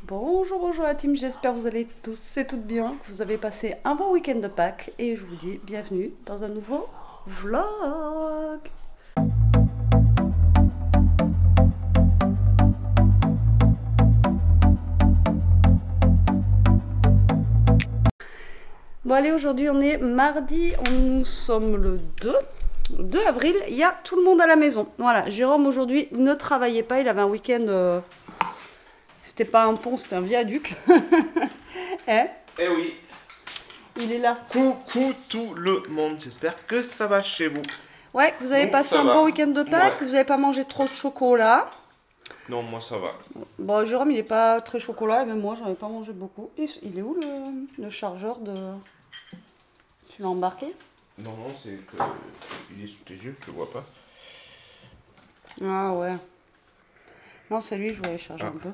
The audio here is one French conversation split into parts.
Bonjour, bonjour la team, j'espère que vous allez tous et toutes bien, que vous avez passé un bon week-end de Pâques et je vous dis bienvenue dans un nouveau vlog. Bon allez, aujourd'hui on est mardi, nous sommes le 2 avril, il y a tout le monde à la maison. Voilà, Jérôme aujourd'hui ne travaillait pas, il avait un week-end... C'était pas un pont, c'était un viaduc. Hein? Eh oui. Il est là. Coucou tout le monde, j'espère que ça va chez vous. Ouais, vous avez passé un bon week-end de Pâques, vous n'avez pas mangé trop de chocolat. Non, moi ça va. Bon, Jérôme, il est pas très chocolat, mais moi, j'en ai pas mangé beaucoup. Il est où le chargeur de... Tu l'as embarqué? Non, c'est que il est sous tes yeux, je le vois pas. Ah ouais. Non, c'est lui, je voulais charger un peu.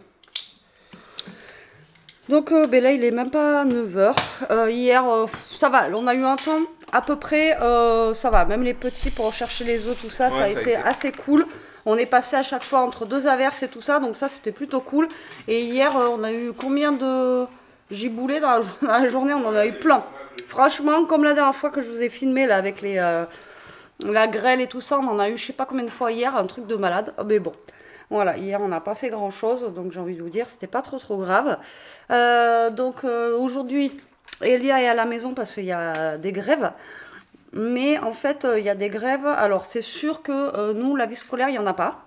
Donc ben là, il est même pas 9 h. Hier, ça va, on a eu un temps à peu près, ça va. Même les petits pour chercher les œufs, tout ça, ouais, ça a été assez cool. On est passé à chaque fois entre deux averses et tout ça, donc ça, c'était plutôt cool. Et hier, on a eu combien de giboulées dans la journée? On en a eu plein. Franchement, comme la dernière fois que je vous ai filmé là, avec la grêle et tout ça, on en a eu je sais pas combien de fois hier, un truc de malade. Mais bon. Voilà, hier on n'a pas fait grand chose, donc j'ai envie de vous dire, c'était pas trop grave. Aujourd'hui, Elia est à la maison parce qu'il y a des grèves. Mais en fait, il y a des grèves. Alors c'est sûr que nous, la vie scolaire, il n'y en a pas.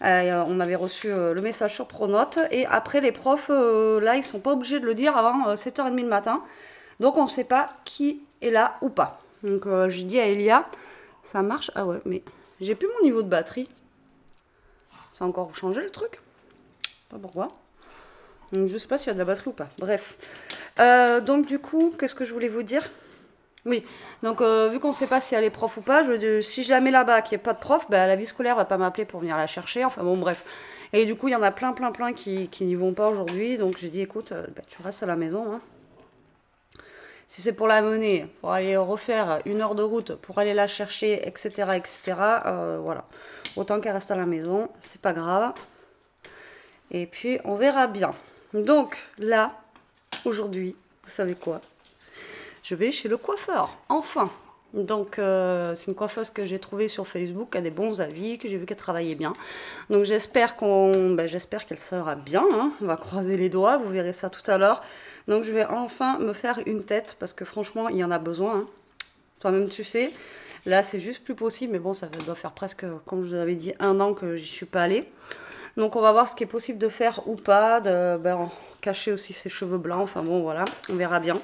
On avait reçu le message sur Pronote. Et après, les profs, là, ils sont pas obligés de le dire avant 7h30 le matin. Donc on ne sait pas qui est là ou pas. Donc j'ai dit à Elia, ça marche? Ah ouais, mais j'ai plus mon niveau de batterie. Ça a encore changé le truc. Pas pourquoi. Donc, je sais pas s'il y a de la batterie ou pas. Bref. Donc du coup, qu'est-ce que je voulais vous dire? Oui. Donc vu qu'on ne sait pas s'il y a les profs ou pas, si je la mets là-bas, qu'il n'y ait pas de prof, bah, la vie scolaire va pas m'appeler pour venir la chercher. Enfin bon, bref. Et du coup, il y en a plein qui n'y vont pas aujourd'hui. Donc j'ai dit, écoute, bah, tu restes à la maison. Hein. Si c'est pour la mener, pour aller refaire 1 heure de route, pour aller la chercher, etc., voilà. Autant qu'elle reste à la maison, c'est pas grave. Et puis, on verra bien. Donc, là, aujourd'hui, vous savez quoi? Je vais chez le coiffeur, enfin. Donc, c'est une coiffeuse que j'ai trouvée sur Facebook, qui a des bons avis, que j'ai vu qu'elle travaillait bien. Donc, j'espère qu'elle sera bien. Hein. On va croiser les doigts, vous verrez ça tout à l'heure. Donc, je vais enfin me faire une tête, parce que franchement, il y en a besoin. Hein. Toi-même, tu sais. Là, c'est juste plus possible, mais bon, ça doit faire presque, comme je vous avais dit, 1 an que j'y suis pas allée. Donc, on va voir ce qui est possible de faire ou pas, cacher aussi ses cheveux blancs. Enfin bon, voilà, on verra bien.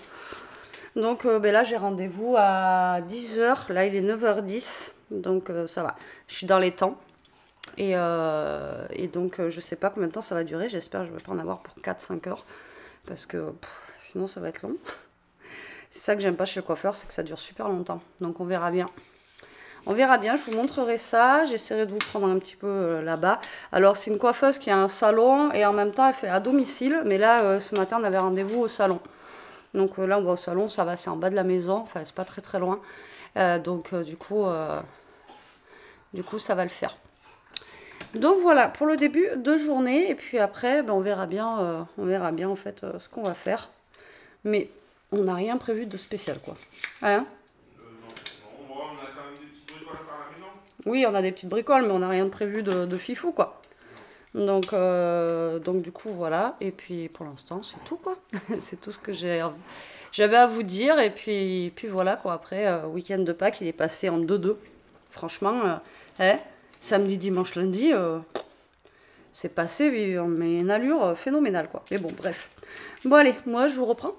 Donc, là, j'ai rendez-vous à 10 h. Là, il est 9h10, donc ça va. Je suis dans les temps. Et donc, je sais pas combien de temps ça va durer. J'espère que je vais pas en avoir pour 4-5 heures, parce que sinon, ça va être long. C'est ça que j'aime pas chez le coiffeur, c'est que ça dure super longtemps. Donc, on verra bien. On verra bien, je vous montrerai ça. J'essaierai de vous prendre un petit peu là-bas. Alors, c'est une coiffeuse qui a un salon et en même temps, elle fait à domicile. Mais là, ce matin, on avait rendez-vous au salon. Donc là, on va au salon, ça va, c'est en bas de la maison. Enfin, c'est pas très loin. Du coup, ça va le faire. Donc voilà, pour le début de journée. Et puis après, on verra bien en fait ce qu'on va faire. Mais on n'a rien prévu de spécial, quoi. Hein? Oui, on a des petites bricoles, mais on n'a rien de prévu de fifou, quoi. Donc du coup, voilà. Et puis, pour l'instant, c'est tout, quoi. C'est tout ce que j'avais à vous dire. Et puis voilà, quoi. Après, week-end de Pâques, il est passé en 2-2. Franchement, samedi, dimanche, lundi, c'est passé mais une allure phénoménale, quoi. Mais bon, bref. Bon, allez, moi, je vous reprends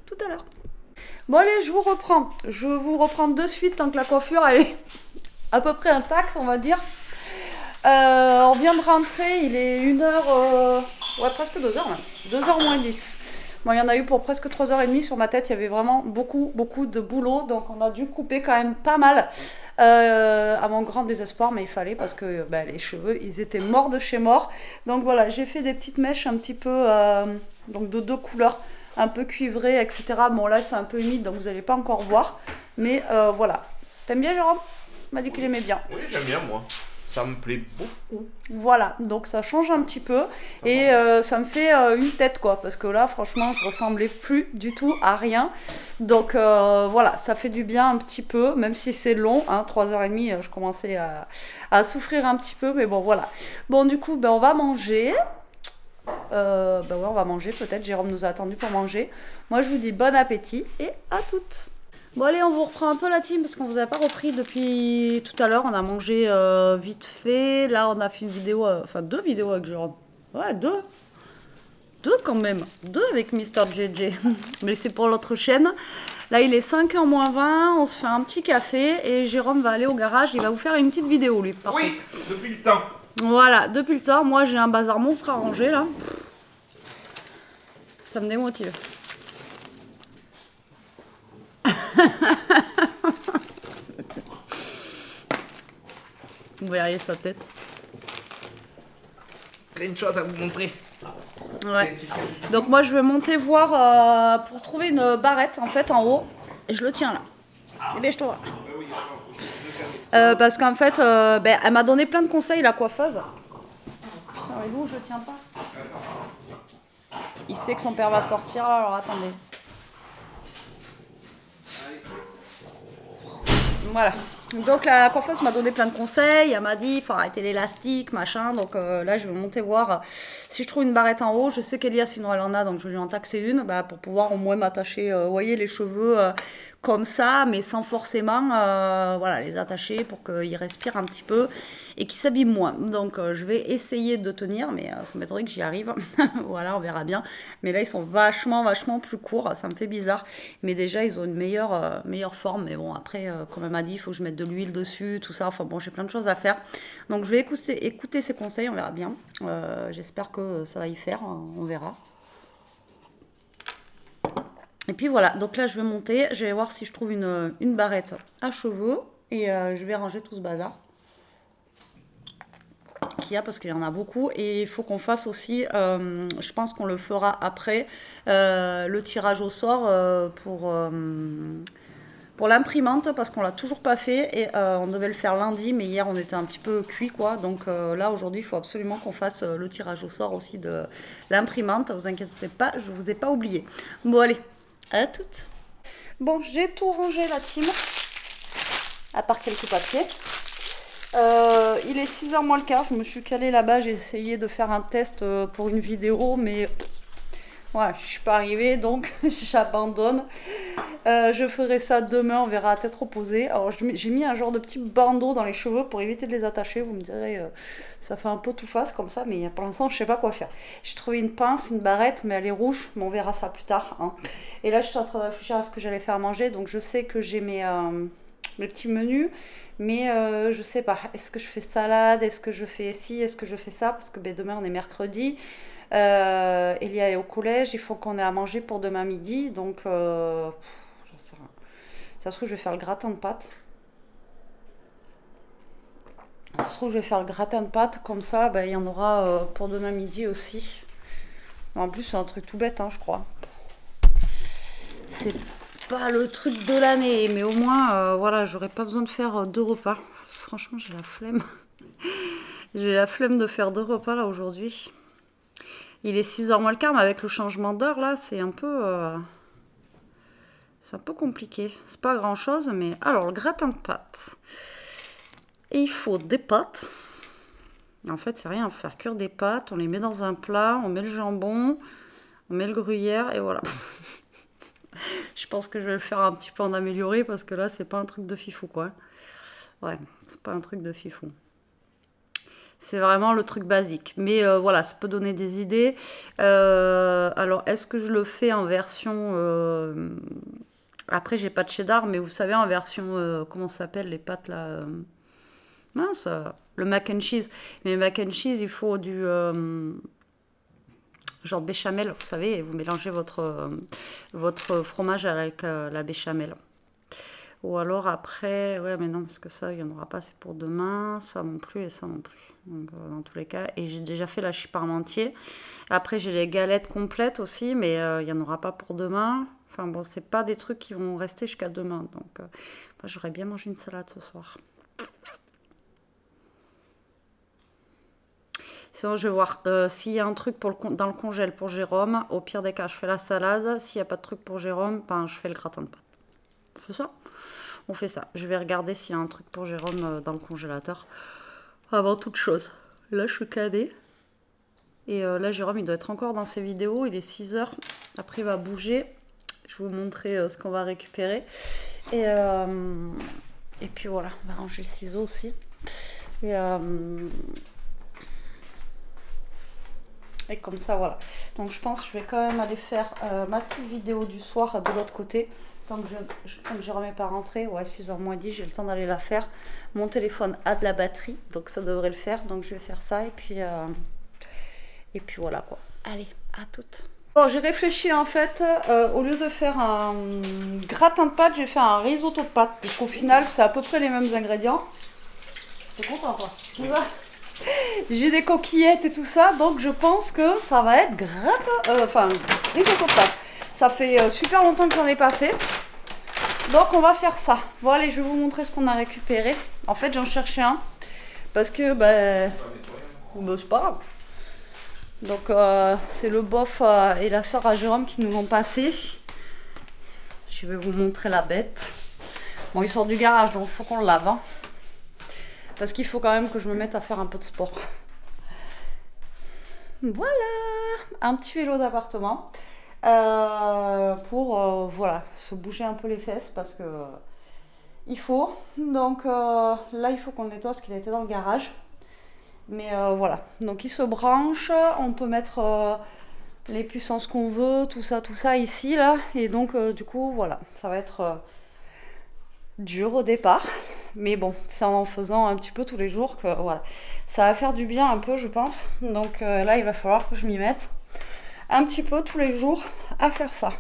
tout à l'heure. Bon, allez, je vous reprends. Je vous reprends de suite tant que la coiffure, elle est à peu près intacte, on va dire. On vient de rentrer, il est 1h, ouais, presque 2h là, 2h moins 10. Bon, il y en a eu pour presque 3h30 sur ma tête, il y avait vraiment beaucoup de boulot, donc on a dû couper quand même pas mal, à mon grand désespoir, mais il fallait parce que les cheveux, ils étaient morts de chez mort. Donc voilà, j'ai fait des petites mèches un petit peu, donc de 2 couleurs, un peu cuivrées, etc. Bon là, c'est un peu humide, donc vous n'allez pas encore voir, mais voilà. T'aimes bien, Jérôme? Il m'a dit qu'il aimait bien. Oui, j'aime bien, moi. Ça me plaît beaucoup. Voilà, donc ça change un petit peu et ça me fait une tête quoi, parce que là franchement je ressemblais plus du tout à rien. Donc voilà, ça fait du bien un petit peu, même si c'est long, hein, 3h30, je commençais à souffrir un petit peu, mais bon voilà. Bon du coup, ben, on va manger. Ben ouais, on va manger peut-être, Jérôme nous a attendu pour manger. Moi je vous dis bon appétit et à toutes. Bon allez, on vous reprend un peu la team parce qu'on vous a pas repris depuis tout à l'heure. On a mangé vite fait. Là, on a fait une vidéo, enfin 2 vidéos avec Jérôme. Ouais, 2. 2 quand même. 2 avec Mister JJ. Mais c'est pour l'autre chaîne. Là, il est 5h moins 20. On se fait un petit café et Jérôme va aller au garage. Il va vous faire une petite vidéo, lui. Par Oui, contre. depuis le temps. Voilà, depuis le temps. Moi, j'ai un bazar monstre à ranger là. Ça me démotive. Vous verriez sa tête. J'ai une chose à vous montrer. Ouais. Donc moi je vais monter voir pour trouver une barrette en fait en haut. Et je le tiens là. Dépêche-toi. Parce qu'en fait, ben, elle m'a donné plein de conseils la coiffeuse. Putain, mais où je tiens pas. Il sait que son père va sortir, alors attendez. Voilà. Donc la coiffeuse m'a donné plein de conseils, elle m'a dit il faut arrêter l'élastique, machin. Donc là je vais monter voir si je trouve une barrette en haut. Je sais qu'Elia sinon elle en a, donc je vais lui en taxer une pour pouvoir au moins m'attacher, vous voyez, les cheveux comme ça, mais sans forcément voilà, les attacher pour qu'ils respirent un petit peu et qu'ils s'abîment moins. Donc je vais essayer de tenir, mais ça m'étonnerait que j'y arrive. Voilà, on verra bien. Mais là ils sont vachement plus courts, ça me fait bizarre. Mais déjà ils ont une meilleure forme. Mais bon après, comme elle m'a dit, il faut que je mette de l'huile dessus, tout ça. Enfin bon, j'ai plein de choses à faire. Donc je vais écouter ses conseils, on verra bien. J'espère que ça va y faire, on verra. Et puis voilà, donc là je vais monter, je vais voir si je trouve une barrette à cheveux et je vais ranger tout ce bazar qu'il y a parce qu'il y en a beaucoup et il faut qu'on fasse aussi, je pense qu'on le fera après, le tirage au sort pour l'imprimante parce qu'on l'a toujours pas fait et on devait le faire lundi mais hier on était un petit peu cuit quoi, donc là aujourd'hui il faut absolument qu'on fasse le tirage au sort aussi de l'imprimante, vous inquiétez pas, je vous ai pas oublié. Bon allez, à toutes. Bon, j'ai tout rangé la team, à part quelques papiers. Il est 6h moins le quart, je me suis calée là-bas, j'ai essayé de faire un test pour une vidéo, mais voilà, je suis pas arrivée, donc j'abandonne. Je ferai ça demain, on verra à tête reposée. Alors j'ai mis un genre de petit bandeau dans les cheveux pour éviter de les attacher. Vous me direz, ça fait un peu tout face comme ça, mais pour l'instant je sais pas quoi faire. J'ai trouvé une pince, une barrette, mais elle est rouge, mais on verra ça plus tard. Hein. Et là je suis en train de réfléchir à ce que j'allais faire manger, donc je sais que j'ai mes petits menus, mais je sais pas. Est-ce que je fais salade, est-ce que je fais ci, est-ce que je fais ça, parce que demain on est mercredi. Elia est au collège, il faut qu'on ait à manger pour demain midi, donc ça se trouve je vais faire le gratin de pâtes. Ça se trouve je vais faire le gratin de pâtes, comme ça il y en aura pour demain midi aussi. En plus c'est un truc tout bête, hein, je crois. C'est pas le truc de l'année, mais au moins voilà, j'aurais pas besoin de faire 2 repas. Franchement j'ai la flemme. J'ai la flemme de faire 2 repas là aujourd'hui. Il est 6h moins le quart, mais avec le changement d'heure, là, c'est un peu compliqué. C'est pas grand-chose, mais... Alors, le gratin de pâtes. Et il faut des pâtes. En fait, c'est rien, on va faire cuire des pâtes. On les met dans un plat, on met le jambon, on met le gruyère, et voilà. Je pense que je vais le faire un petit peu en amélioré, parce que là, c'est pas un truc de fifou, quoi. Ouais, c'est pas un truc de fifou. C'est vraiment le truc basique. Mais voilà, ça peut donner des idées. Alors, est-ce que je le fais en version... Après, j'ai pas de cheddar, mais vous savez, en version... comment ça s'appelle, les pâtes, là mince, le mac and cheese. Mais le mac and cheese, il faut du... genre de béchamel, vous savez, et vous mélangez votre fromage avec la béchamel. Ou alors après, ouais mais non, parce que ça, il n'y en aura pas, c'est pour demain, ça non plus et ça non plus. Donc dans tous les cas, et j'ai déjà fait la chip parmentier. Après j'ai les galettes complètes aussi, mais il n'y en aura pas pour demain. Enfin bon, c'est pas des trucs qui vont rester jusqu'à demain. Donc moi j'aurais bien mangé une salade ce soir. Sinon, je vais voir s'il y a un truc pour dans le congèle pour Jérôme. Au pire des cas, je fais la salade. S'il n'y a pas de truc pour Jérôme, ben, je fais le gratin de pâtes. C'est ça? On fait ça. Je vais regarder s'il y a un truc pour Jérôme dans le congélateur. Avant toute chose. Là, je suis cadée. Et là, Jérôme, il doit être encore dans ses vidéos. Il est 6 h. Après, il va bouger. Je vais vous montrer ce qu'on va récupérer. Et puis voilà, on va ranger le ciseau aussi. Et comme ça, voilà. Donc, je pense que je vais quand même aller faire ma petite vidéo du soir de l'autre côté. Tant que Jérôme n'est pas rentré, ouais, 6 h moins 10, j'ai le temps d'aller la faire. Mon téléphone a de la batterie, donc ça devrait le faire. Donc, je vais faire ça. Et puis voilà, quoi. Allez, à toutes. Bon, j'ai réfléchi en fait, au lieu de faire un gratin de pâtes, j'ai fait un risotto de pâtes. Parce qu'au final, c'est à peu près les mêmes ingrédients. T'es content, quoi? J'ai des coquillettes et tout ça, donc je pense que ça va être risotto de pâtes. Ça fait super longtemps que j'en ai pas fait. Donc on va faire ça. Bon, allez, je vais vous montrer ce qu'on a récupéré. En fait, j'en cherchais un. Parce que, c'est pas grave. Donc c'est le bof et la soeur à Jérôme qui nous l'ont passé. Je vais vous montrer la bête. Bon, il sort du garage, donc il faut qu'on le lave. Hein. Parce qu'il faut quand même que je me mette à faire un peu de sport. Voilà, un petit vélo d'appartement. Pour voilà, se bouger un peu les fesses parce que il faut. Donc là, il faut qu'on le nettoie parce qu'il a été dans le garage. Mais voilà, donc il se branche, on peut mettre les puissances qu'on veut, tout ça ici, là. Et donc du coup, voilà, ça va être dur au départ. Mais bon, c'est en faisant un petit peu tous les jours que voilà, ça va faire du bien un peu, je pense. Donc là, il va falloir que je m'y mette un petit peu tous les jours à faire ça.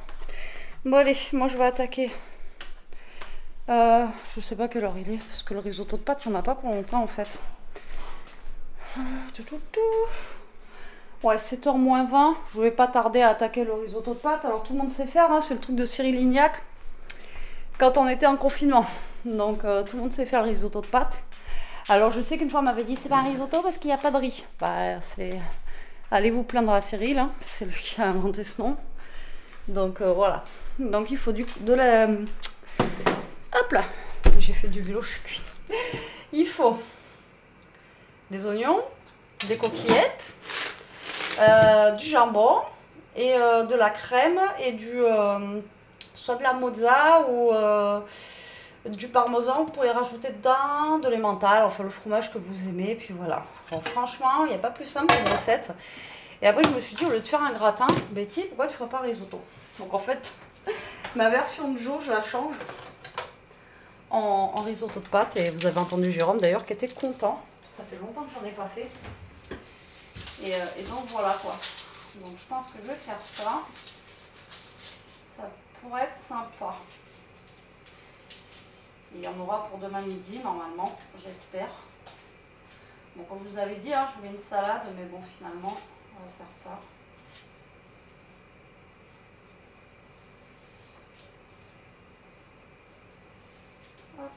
Bon allez, moi je vais attaquer. Je sais pas quelle heure il est, parce que le risotto de pâtes, il n'y en a pas pour longtemps en fait. Ouais, 7 h moins 20. Je vais pas tarder à attaquer le risotto de pâtes. Alors tout le monde sait faire, hein, c'est le truc de Cyril Lignac quand on était en confinement. Donc tout le monde sait faire le risotto de pâtes. Alors je sais qu'une fois on m'avait dit c'est pas un risotto parce qu'il n'y a pas de riz. Bah c'est... Allez vous plaindre à Cyril, hein. C'est lui qui a inventé ce nom. Donc voilà. Donc il faut de la... Hop là. J'ai fait du vélo, je suis cuite. Il faut des oignons, des coquillettes, du jambon et de la crème et soit de la mozza ou du parmesan. Vous pouvez rajouter dedans de l'emmental, enfin le fromage que vous aimez, puis voilà. Bon, franchement, il n'y a pas plus simple qu'une recette. Et après, je me suis dit, au lieu de faire un gratin, Betty, pourquoi tu ne feras pas un risotto? Donc en fait, ma version de jour, je la change en risotto de pâtes. Et vous avez entendu Jérôme d'ailleurs qui était content. Ça fait longtemps que j'en ai pas fait. Et donc voilà quoi. Donc je pense que je vais faire ça. Ça pourrait être sympa. Et il y en aura pour demain midi normalement, j'espère. Bon, comme je vous avais dit, hein, je voulais une salade, mais bon finalement, on va faire ça. Hop.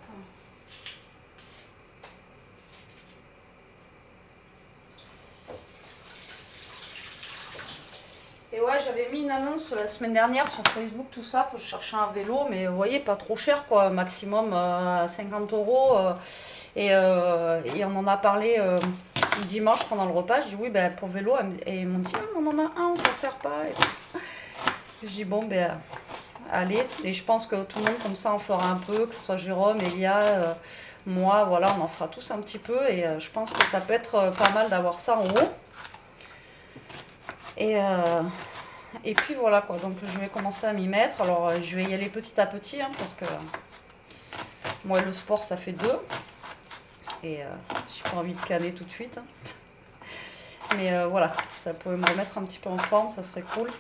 Et ouais, j'avais mis une annonce la semaine dernière sur Facebook, tout ça, pour chercher un vélo, mais vous voyez, pas trop cher, quoi, maximum 50 €. Et on en a parlé dimanche pendant le repas. Je dis oui, ben, pour vélo, et ils m'ont dit, ah, on en a un, on s'en sert pas. Et je dis bon, ben, allez. Et je pense que tout le monde, comme ça, en fera un peu, que ce soit Jérôme, Elia, moi, voilà, on en fera tous un petit peu. Et je pense que ça peut être pas mal d'avoir ça en haut. Et puis voilà quoi, donc je vais commencer à m'y mettre. Alors je vais y aller petit à petit, hein, parce que moi le sport ça fait 2. Et j'ai pas envie de canner tout de suite. Hein. Mais voilà, ça pourrait me remettre un petit peu en forme, ça serait cool.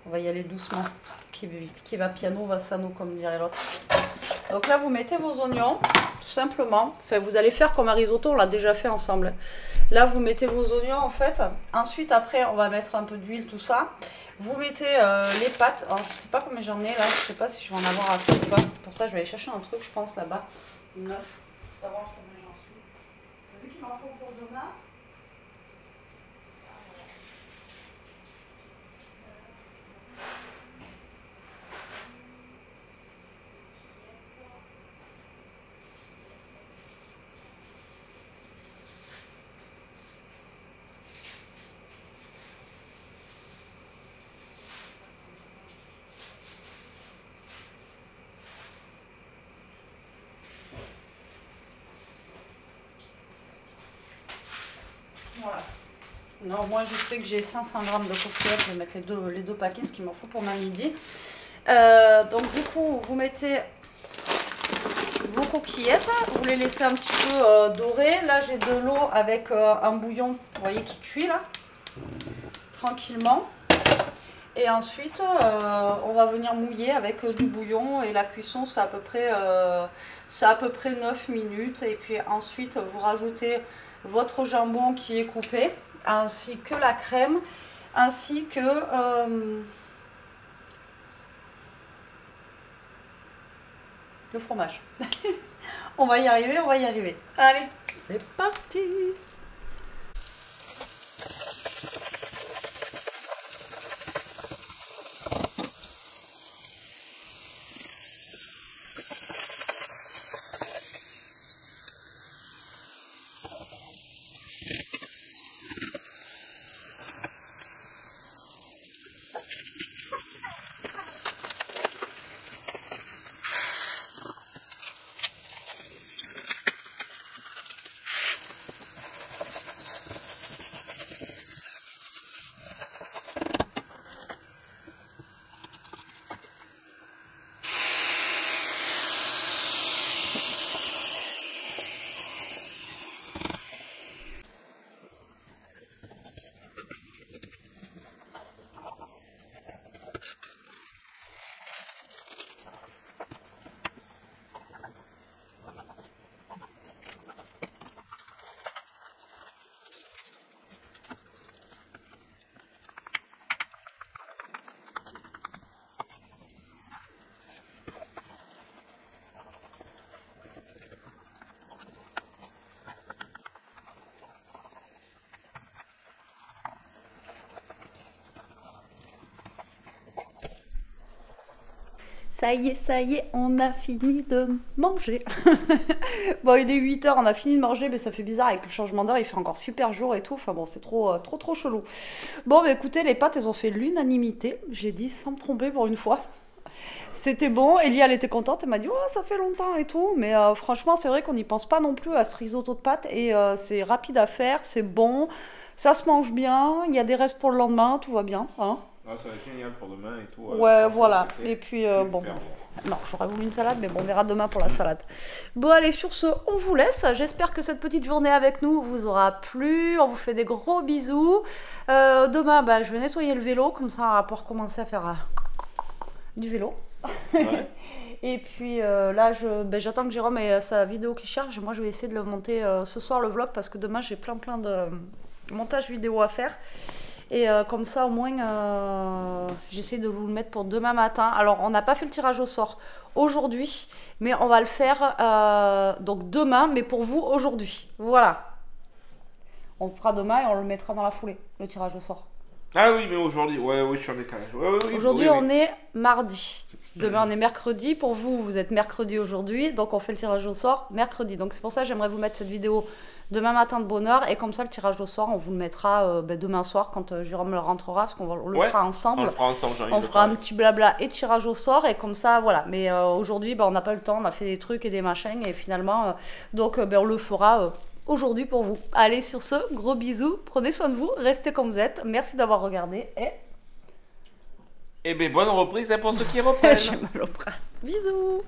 On va y aller doucement. Qui va piano va sano, comme dirait l'autre. Donc là vous mettez vos oignons, tout simplement. Enfin vous allez faire comme un risotto, on l'a déjà fait ensemble. Là, vous mettez vos oignons en fait. Ensuite, après, on va mettre un peu d'huile, tout ça. Vous mettez les pâtes. Alors, je sais pas combien j'en ai là. Je sais pas si je vais en avoir assez ou pas. Pour ça, je vais aller chercher un truc, je pense, là-bas. 9. Pour savoir combien j'en suis. Vous savez qu'il m'en faut pour demain. Non, moi je sais que j'ai 500 grammes de coquillettes, je vais mettre les deux paquets, ce qu'il m'en faut pour ma midi. Donc du coup, vous mettez vos coquillettes, vous les laissez un petit peu dorer. Là j'ai de l'eau avec un bouillon, vous voyez, qui cuit là, tranquillement. Et ensuite, on va venir mouiller avec du bouillon et la cuisson, c'est à peu près 9 minutes. Et puis ensuite, vous rajoutez votre jambon qui est coupé, ainsi que la crème, ainsi que le fromage. On va y arriver, on va y arriver. Allez, c'est parti! Ça y est, on a fini de manger. Bon, il est 8 h, on a fini de manger, mais ça fait bizarre avec le changement d'heure, il fait encore super jour et tout. Enfin bon, c'est trop chelou. Bon, bah écoutez, les pâtes, elles ont fait l'unanimité. J'ai dit sans me tromper pour une fois. C'était bon. Elia, elle était contente, elle m'a dit oh, ça fait longtemps et tout. Mais franchement, c'est vrai qu'on n'y pense pas non plus à ce risotto de pâtes. Et c'est rapide à faire, c'est bon, ça se mange bien. Il y a des restes pour le lendemain, tout va bien. Hein. Ah, ça va être génial pour demain et tout. Ouais, voilà. Et puis, bon. Non, j'aurais voulu une salade, mais bon, on verra demain pour la salade. Bon, allez, sur ce, on vous laisse. J'espère que cette petite journée avec nous vous aura plu. On vous fait des gros bisous. Demain, bah, je vais nettoyer le vélo, comme ça, on va pouvoir commencer à faire du vélo. Ouais. Et puis là, j'attends que Jérôme ait sa vidéo qui charge. Moi, je vais essayer de le monter ce soir, le vlog, parce que demain, j'ai plein de montage vidéo à faire. Et comme ça, au moins, j'essaie de vous le mettre pour demain matin. Alors, on n'a pas fait le tirage au sort aujourd'hui, mais on va le faire donc demain, mais pour vous, aujourd'hui. Voilà. On le fera demain et on le mettra dans la foulée, le tirage au sort. Ah oui, mais aujourd'hui, ouais, oui, je suis en décalage. Ouais, aujourd'hui, on est mardi. Demain, on est mercredi. Pour vous, vous êtes mercredi aujourd'hui. Donc, on fait le tirage au sort mercredi. Donc, c'est pour ça que j'aimerais vous mettre cette vidéo demain matin de bonne heure. Et comme ça, le tirage au sort, on vous le mettra demain soir quand Jérôme le rentrera. Parce qu'on le fera ensemble. On le fera ensemble. On fera un petit blabla et tirage au sort. Et comme ça, voilà. Mais aujourd'hui, on n'a pas le temps. On a fait des trucs et des machins. Et finalement, donc, on le fera aujourd'hui pour vous. Allez, sur ce, gros bisous. Prenez soin de vous. Restez comme vous êtes. Merci d'avoir regardé. Et bien, bonne reprise pour ceux qui reprennent. J'ai mal au bras. Bisous.